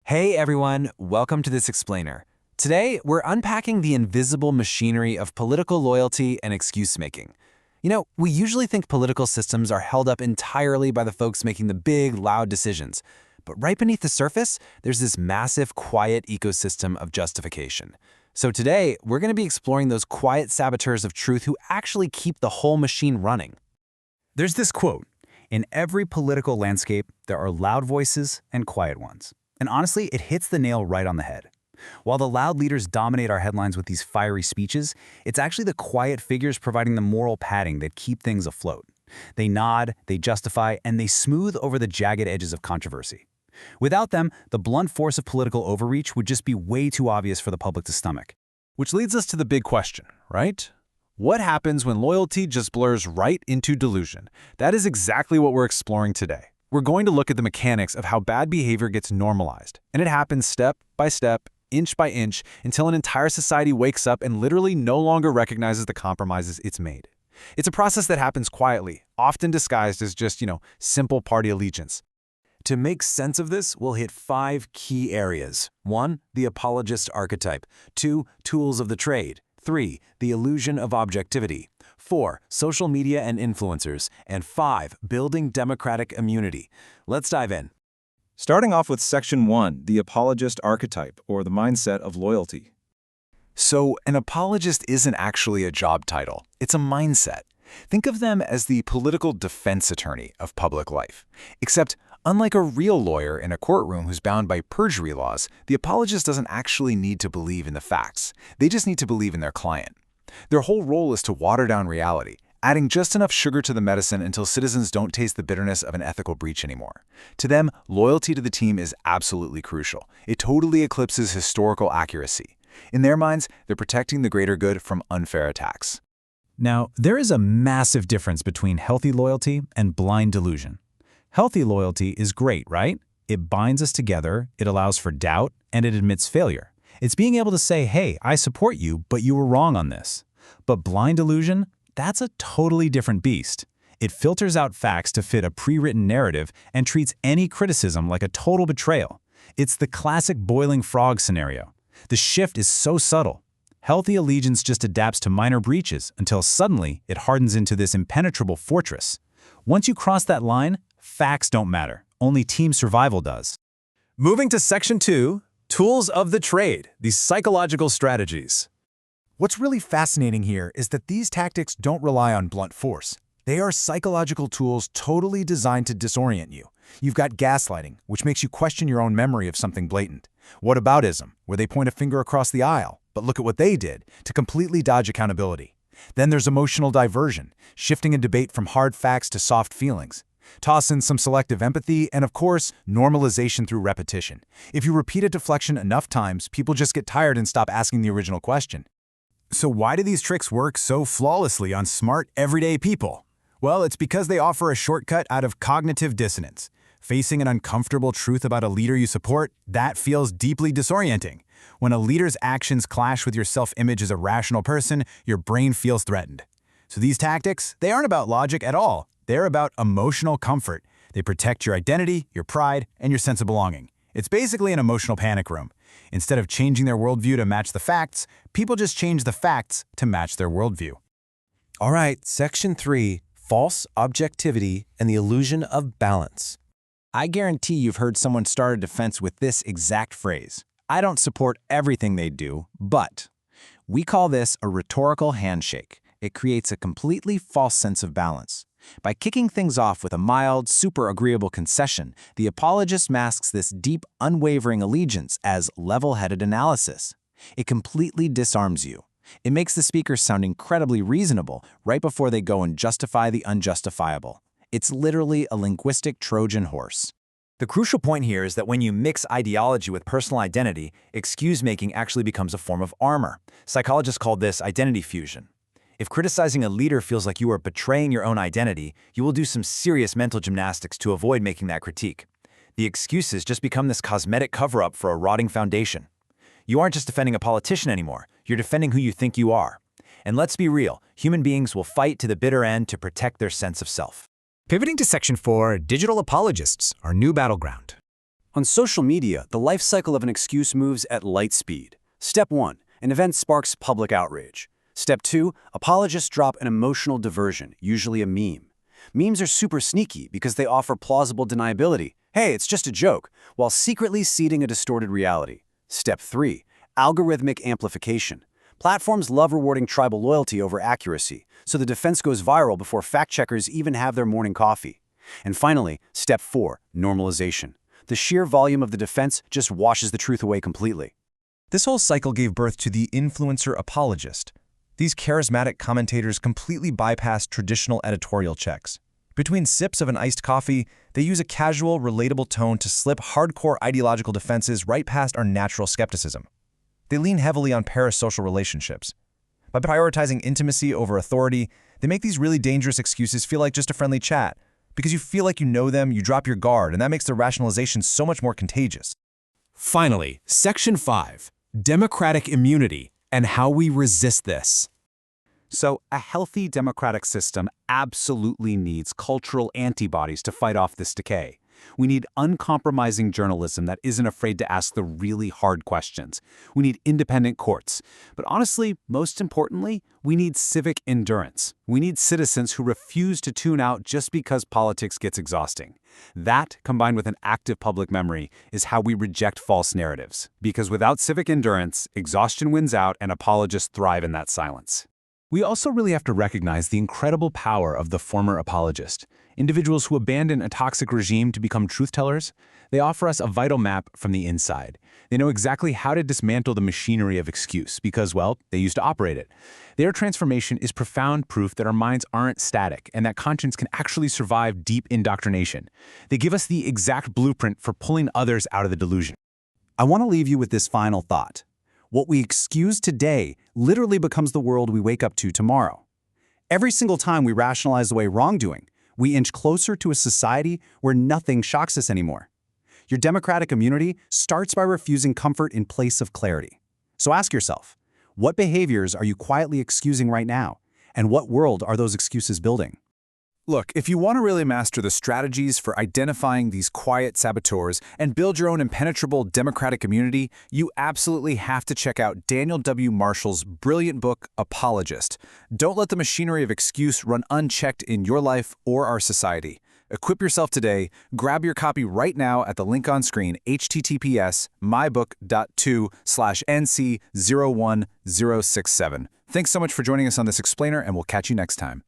Hey everyone, welcome to this explainer. Today, we're unpacking the invisible machinery of political loyalty and excuse-making. We usually think political systems are held up entirely by the folks making the big, loud decisions. But right beneath the surface, there's this massive, quiet ecosystem of justification. So today, we're going to be exploring those quiet saboteurs of truth who actually keep the whole machine running. There's this quote, "In every political landscape, there are loud voices and quiet ones." And honestly, it hits the nail right on the head. While the loud leaders dominate our headlines with these fiery speeches, it's actually the quiet figures providing the moral padding that keep things afloat. They nod, they justify, and they smooth over the jagged edges of controversy. Without them, the blunt force of political overreach would just be way too obvious for the public to stomach. Which leads us to the big question, right? What happens when loyalty just blurs right into delusion? That is exactly what we're exploring today. We're going to look at the mechanics of how bad behavior gets normalized, and it happens step by step, inch by inch, until an entire society wakes up and literally no longer recognizes the compromises it's made. It's a process that happens quietly, often disguised as just, simple party allegiance. To make sense of this, we'll hit 5 key areas. 1. The apologist archetype. 2. Tools of the trade. 3. The illusion of objectivity. 4. Social media and influencers. And 5. Building democratic immunity. Let's dive in. Starting off with Section 1, the apologist archetype, or the mindset of loyalty. So, an apologist isn't actually a job title. It's a mindset. Think of them as the political defense attorney of public life. Except, unlike a real lawyer in a courtroom who's bound by perjury laws, the apologist doesn't actually need to believe in the facts. They just need to believe in their client. Their whole role is to water down reality, adding just enough sugar to the medicine until citizens don't taste the bitterness of an ethical breach anymore. To them, loyalty to the team is absolutely crucial. It totally eclipses historical accuracy. In their minds, they're protecting the greater good from unfair attacks. Now, there is a massive difference between healthy loyalty and blind delusion. Healthy loyalty is great, right? It binds us together, it allows for doubt, and it admits failure. It's being able to say, hey, I support you, but you were wrong on this. But blind delusion, that's a totally different beast. It filters out facts to fit a pre-written narrative and treats any criticism like a total betrayal. It's the classic boiling frog scenario. The shift is so subtle. Healthy allegiance just adapts to minor breaches until suddenly it hardens into this impenetrable fortress. Once you cross that line, facts don't matter. Only team survival does. Moving to Section 2, Tools of the Trade, these psychological strategies. What's really fascinating here is that these tactics don't rely on blunt force. They are psychological tools totally designed to disorient you. You've got gaslighting, which makes you question your own memory of something blatant. Whataboutism, where they point a finger across the aisle, but look at what they did, to completely dodge accountability. Then there's emotional diversion, shifting a debate from hard facts to soft feelings. Toss in some selective empathy, and of course, normalization through repetition. If you repeat a deflection enough times, people just get tired and stop asking the original question. So why do these tricks work so flawlessly on smart, everyday people? Well, it's because they offer a shortcut out of cognitive dissonance. Facing an uncomfortable truth about a leader you support, that feels deeply disorienting. When a leader's actions clash with your self-image as a rational person, your brain feels threatened. So these tactics, they aren't about logic at all. They're about emotional comfort. They protect your identity, your pride, and your sense of belonging. It's basically an emotional panic room. Instead of changing their worldview to match the facts, people just change the facts to match their worldview. All right, Section 3, False Objectivity and the Illusion of Balance. I guarantee you've heard someone start a defense with this exact phrase. I don't support everything they do, but. We call this a rhetorical handshake. It creates a completely false sense of balance. By kicking things off with a mild, super agreeable concession, the apologist masks this deep, unwavering allegiance as level-headed analysis. It completely disarms you. It makes the speaker sound incredibly reasonable right before they go and justify the unjustifiable. It's literally a linguistic Trojan horse. The crucial point here is that when you mix ideology with personal identity, excuse-making actually becomes a form of armor. Psychologists call this identity fusion. If criticizing a leader feels like you are betraying your own identity, you will do some serious mental gymnastics to avoid making that critique. The excuses just become this cosmetic cover-up for a rotting foundation. You aren't just defending a politician anymore, you're defending who you think you are. And let's be real, human beings will fight to the bitter end to protect their sense of self. Pivoting to Section 4, Digital Apologists, our new battleground. On social media, the life cycle of an excuse moves at light speed. Step 1. An event sparks public outrage. Step 2. Apologists drop an emotional diversion, usually a meme. Memes are super sneaky because they offer plausible deniability. Hey, it's just a joke, while secretly seeding a distorted reality. Step 3. Algorithmic amplification. Platforms love rewarding tribal loyalty over accuracy, so the defense goes viral before fact-checkers even have their morning coffee. And finally, Step 4. Normalization. The sheer volume of the defense just washes the truth away completely. This whole cycle gave birth to the influencer apologist. These charismatic commentators completely bypass traditional editorial checks. Between sips of an iced coffee, they use a casual, relatable tone to slip hardcore ideological defenses right past our natural skepticism. They lean heavily on parasocial relationships. By prioritizing intimacy over authority, they make these really dangerous excuses feel like just a friendly chat. Because you feel like you know them, you drop your guard, and that makes their rationalization so much more contagious. Finally, Section 5, Democratic Immunity and How We Resist This. So, a healthy democratic system absolutely needs cultural antibodies to fight off this decay. We need uncompromising journalism that isn't afraid to ask the really hard questions. We need independent courts. But honestly, most importantly, we need civic endurance. We need citizens who refuse to tune out just because politics gets exhausting. That, combined with an active public memory, is how we reject false narratives. Because without civic endurance, exhaustion wins out and apologists thrive in that silence. We also really have to recognize the incredible power of the former apologist. Individuals who abandon a toxic regime to become truth-tellers, they offer us a vital map from the inside. They know exactly how to dismantle the machinery of excuse because, well, they used to operate it. Their transformation is profound proof that our minds aren't static and that conscience can actually survive deep indoctrination. They give us the exact blueprint for pulling others out of the delusion. I want to leave you with this final thought. What we excuse today literally becomes the world we wake up to tomorrow. Every single time we rationalize away wrongdoing, we inch closer to a society where nothing shocks us anymore. Your democratic immunity starts by refusing comfort in place of clarity. So ask yourself, what behaviors are you quietly excusing right now? And what world are those excuses building? Look, if you want to really master the strategies for identifying these quiet saboteurs and build your own impenetrable democratic immunity, you absolutely have to check out Daniel W. Marshall's brilliant book, Apologist. Don't let the machinery of excuse run unchecked in your life or our society. Equip yourself today. Grab your copy right now at the link on screen, https:/mybook.2/NC01067. Thanks so much for joining us on this explainer, and we'll catch you next time.